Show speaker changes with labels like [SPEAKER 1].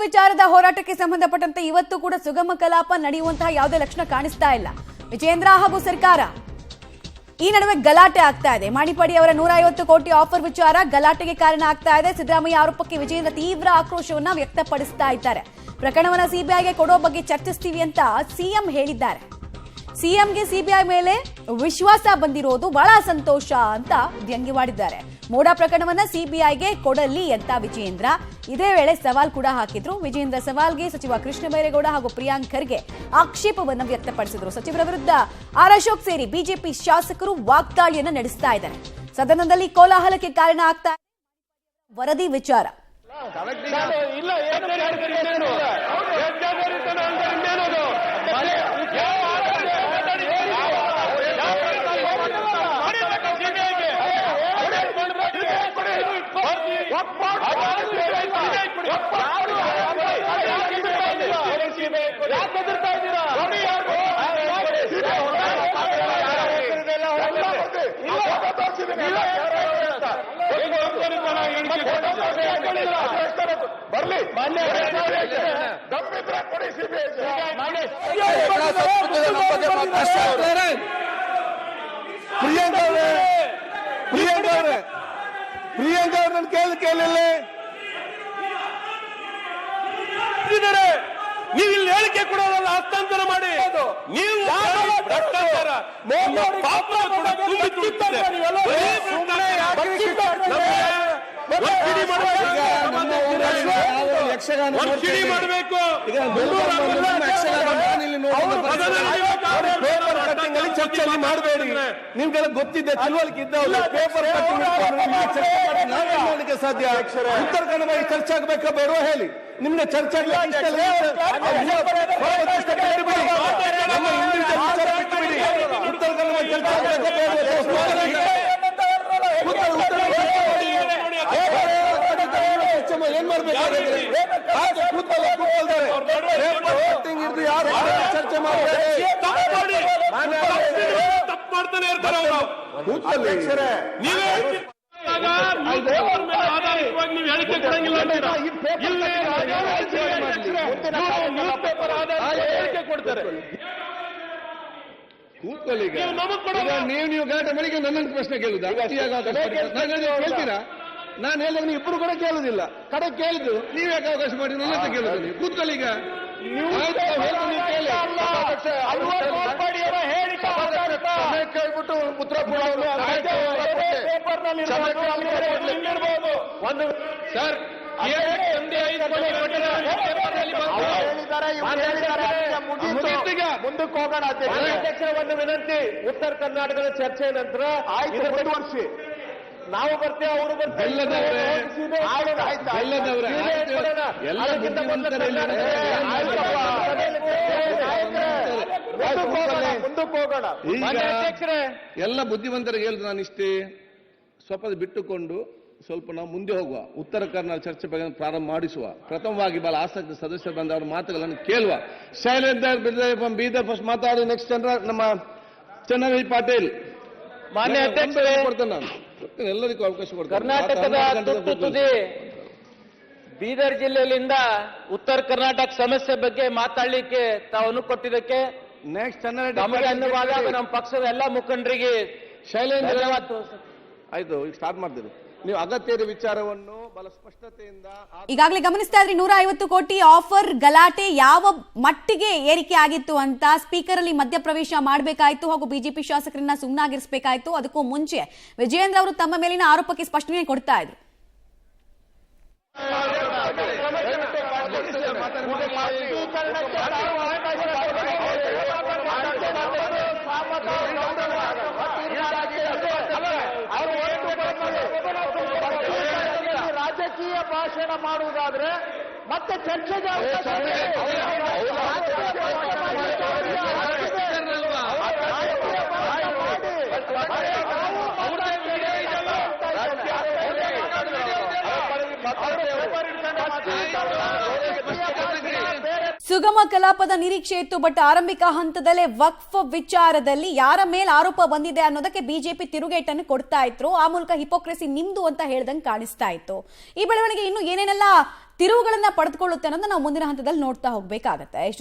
[SPEAKER 1] ವಿಚಾರದ ಹೋರಾಟಕ್ಕೆ ಸಂಬಂಧಪಟ್ಟಂತೆ ಇವತ್ತು ಕೂಡ ಸುಗಮ ಕಲಾಪ ನಡೆಯುವಂತಹ ಯಾವುದೇ ಲಕ್ಷಣ ಕಾಣಿಸ್ತಾ ಇಲ್ಲ. ವಿಜೇಂದ್ರ ಹಾಗೂ ಸರ್ಕಾರ ಈ ನಡುವೆ ಗಲಾಟೆ ಆಗ್ತಾ ಇದೆ. ಮಾಣಿಪಾಡಿ ಅವರ 150 ಕೋಟಿ ಆಫರ್ ವಿಚಾರ ಗಲಾಟೆಗೆ ಕಾರಣ ಆಗ್ತಾ ಇದೆ. ಸಿದ್ದರಾಮಯ್ಯ ಆರೋಪಕ್ಕೆ ವಿಜೇಂದ್ರ ತೀವ್ರ ಆಕ್ರೋಶವನ್ನ ವ್ಯಕ್ತಪಡಿಸ್ತಾ ಇದ್ದಾರೆ. ಪ್ರಕರಣವನ್ನ ಸಿಬಿಐಗೆ ಕೊಡೋ ಬಗ್ಗೆ ಚರ್ಚಿಸ್ತೀವಿ ಅಂತ ಸಿಎಂ ಹೇಳಿದ್ದಾರೆ. ಸಿಎಂಗೆ ಸಿಬಿಐ ಮೇಲೆ ವಿಶ್ವಾಸ ಬಂದಿರೋದು ಬಹಳ ಸಂತೋಷ ಅಂತ ವ್ಯಂಗ್ಯವಾಡಿದ್ದಾರೆ. ಮೋಡಾ ಪ್ರಕರಣವನ್ನ ಸಿಬಿಐಗೆ ಕೊಡಲಿ ಅಂತ ವಿಜೇಂದ್ರ ಇದೇ ವೇಳೆ ಸವಾಲ್ ಕೂಡ ಹಾಕಿದ್ರು. ವಿಜೇಂದ್ರ ಸವಾಲ್ಗೆ ಸಚಿವ ಕೃಷ್ಣ ಬೈರೇಗೌಡ ಹಾಗೂ ಪ್ರಿಯಾಂಕ್ ಖರ್ಗೆ ಆಕ್ಷೇಪವನ್ನು ವ್ಯಕ್ತಪಡಿಸಿದ್ರು. ಸಚಿವರ ವಿರುದ್ಧ ಆರ್ ಅಶೋಕ್ ಸೇರಿ ಬಿಜೆಪಿ ಶಾಸಕರು ವಾಗ್ದಾಳಿಯನ್ನ ನಡೆಸ್ತಾ ಇದ್ದಾರೆ. ಸದನದಲ್ಲಿ ಕೋಲಾಹಲಕ್ಕೆ ಕಾರಣ ಆಗ್ತಾ ವರದಿ ವಿಚಾರ.
[SPEAKER 2] ಪ್ರಿಯಾಂಕ ಅವ್ರನ್ನ ಕೇಳಿಲ್ಲ. ನೀವು ಇಲ್ಲಿ ಹೇಳಿಕೆ ಕೊಡೋದಲ್ಲ, ಹಸ್ತಾಂತರ ಮಾಡಿ. ನೀವು ಮಾಡಬೇಕು. ಚರ್ಚೆಯಲ್ಲಿ ಮಾಡಬೇಡಿ. ನಿಮ್ಗೆಲ್ಲ ಗೊತ್ತಿದೆ, ತಿಳುವಳಿಕೆ ಇದ್ದವ್ರು ಪೇಪರ್ ಮಾಡಲಿಕ್ಕೆ ಸಾಧ್ಯ. ಉತ್ತರ ಕನ್ನಡ ಚರ್ಚೆ ಆಗ್ಬೇಕಾ ಬೇಡವಾ ಹೇಳಿ. ನಿಮ್ಗೆ ಚರ್ಚೆ ಉತ್ತರ ಕನ್ನಡ ಏನ್ ಮಾಡ್ಬೇಕಾದ್ರೆ ಯಾರು ಚರ್ಚೆ ಮಾಡಬೇಡಿ. ತಪ್ಪು ಮಾಡ್ತಾನೆ ಇರ್ತಾರೆ ಅವರು. ಆಧಾರಿತವಾಗಿ ನೀವು ಹೇಳಿಕೆ ಕೊಡಂಗಿಲ್ಲ. ಹೇಳಿಕೆ ಕೊಡ್ತಾರೆ. ನೀವು ಗಲಾಟೆ ಮಾಡಿ ನನ್ನನ್ನು ಪ್ರಶ್ನೆ ಕೇಳುದಾ? ಕೇಳ್ತೀರಾ? ನಾನು ಹೇಳಿದ್ರೆ ನೀವು ಇಬ್ಬರು ಕೂಡ ಕೇಳುದಿಲ್ಲ. ಕಡೆ ಕೇಳಿದ್ರು ನೀವು ಯಾಕೆ ಅವಕಾಶ ಮಾಡಿ ನನ್ನ ಹತ್ರ ಕೇಳುದು? ನೀವು ಕೂತ್ಕೊಳ್ಳಿ. ಈಗ ಕೇಳ್ಬಿಟ್ಟು ಉತ್ತರ ಒಂದು ಸರ್ ಮುಂದಕ್ಕೆ ಹೋಗೋಣ. ಅಧ್ಯಕ್ಷರ ಒಂದು ವಿನಂತಿ, ಉತ್ತರ ಕರ್ನಾಟಕದ ಚರ್ಚೆ ನಂತರ ಮುಂದುವರಿಸಿ. ನಾವು ಬರ್ತೇವೆ, ಅವರು ಮುಂದಕ್ಕೆ ಹೋಗೋಣ. ಎಲ್ಲ ಬುದ್ಧಿವಂತರಿಗೆ ಹೇಳಿದ್ರು ನಾನು ಇಷ್ಟೇ, ಸ್ವಲ್ಪ ಬಿಟ್ಟುಕೊಂಡು ಸ್ವಲ್ಪ ನಾವು ಮುಂದೆ ಹೋಗುವ, ಉತ್ತರ ಕರ್ನಾಟಕ ಚರ್ಚೆ ಬಗ್ಗೆ ಪ್ರಾರಂಭ ಮಾಡಿಸುವ. ಪ್ರಥಮವಾಗಿ ಬಹಳ ಆಸಕ್ತಿ ಸದಸ್ಯರು ಬಂದ ಅವರ ಮಾತುಗಳನ್ನು ಕೇಳುವ. ಶೈಲೇಂದರ್ ಬೀದರ್ ಫಸ್ಟ್ ಮಾತಾಡೋ. ನೆಕ್ಸ್ಟ್ ನಮ್ಮ ಚನ್ನವೀರ್ ಪಾಟೀಲ್ ಮಾನ್ಯ ಅಧ್ಯಕ್ಷರೇ ಕೊಡ್ತೇನೆ. ನಾನು ಎಲ್ಲರಿಗೂ ಅವಕಾಶ ಕೊಡ್ತೇನೆ. ಕರ್ನಾಟಕದ ತುರ್ತು ತುದಿ ಬೀದರ್ ಜಿಲ್ಲೆಯಿಂದ ಉತ್ತರ ಕರ್ನಾಟಕ ಸಮಸ್ಯೆ ಬಗ್ಗೆ ಮಾತಾಡಲಿಕ್ಕೆ ತಾವು ಅನುವು ಕೊಟ್ಟಿದ್ದಕ್ಕೆ ನೆಕ್ಸ್ಟ್ ನಮಗೆ ಅನ್ನುವಾಗ ನಮ್ಮ ಪಕ್ಷದ ಎಲ್ಲ ಮುಖಂಡರಿಗೆ ಶೈಲೇಂದ್ರ ಆಯ್ತು. ಈಗ ಸ್ಟಾರ್ಟ್ ಮಾಡ್ತೀರಿ ನೀವು ಅಗತ್ಯದ ವಿಚಾರವನ್ನು ಬಹಳ ಸ್ಪಷ್ಟತೆಯಿಂದ.
[SPEAKER 1] ಈಗಾಗಲೇ ಗಮನಿಸ್ತಾ ಇದ್ರಿ 150 ಕೋಟಿ ಆಫರ್ ಗಲಾಟೆ ಯಾವ ಮಟ್ಟಿಗೆ ಏರಿಕೆ ಆಗಿತ್ತು ಅಂತ. ಸ್ಪೀಕರ್ ಅಲ್ಲಿ ಮಧ್ಯಪ್ರವೇಶ ಮಾಡಬೇಕಾಯ್ತು ಹಾಗೂ ಬಿಜೆಪಿ ಶಾಸಕರನ್ನ ಸುಮ್ಮನಾಗಿರಿಸಬೇಕಾಯ್ತು. ಅದಕ್ಕೂ ಮುಂಚೆ ವಿಜೇಂದ್ರ ಅವರು ತಮ್ಮ ಮೇಲಿನ ಆರೋಪಕ್ಕೆ ಸ್ಪಷ್ಟನೆ ಕೊಡ್ತಾ ಇದ್ರು.
[SPEAKER 3] ರಾಜಕೀಯ ಭಾಷಣ ಮಾಡುವುದಾದ್ರೆ ಮತ್ತೆ ಚರ್ಚೆಗೆ
[SPEAKER 1] ಸುಗಮ ಕಲಾಪದ ನಿರೀಕ್ಷೆ ಇತ್ತು. ಬಟ್ ಆರಂಭಿಕ ಹಂತದಲ್ಲೇ ವಕ್ಫ್ ವಿಚಾರದಲ್ಲಿ ಯಾರ ಮೇಲೆ ಆರೋಪ ಬಂದಿದೆ ಅನ್ನೋದಕ್ಕೆ ಬಿಜೆಪಿ ತಿರುಗೇಟನ್ನು ಕೊಡ್ತಾ ಇದ್ರು. ಆ ಮೂಲಕ ಹಿಪೋಕ್ರೆಸಿ ನಿಮ್ದು ಅಂತ ಹೇಳ್ದಂಗೆ ಕಾಣಿಸ್ತಾ ಇತ್ತು. ಈ ಬೆಳವಣಿಗೆ ಇನ್ನು ಏನೇನೆಲ್ಲ ತಿರುವುಗಳನ್ನ ಪಡೆದುಕೊಳ್ಳುತ್ತೆ ಅನ್ನೋದನ್ನ ನಾವು ಮುಂದಿನ ಹಂತದಲ್ಲಿ ನೋಡ್ತಾ ಹೋಗ್ಬೇಕಾಗತ್ತೆ.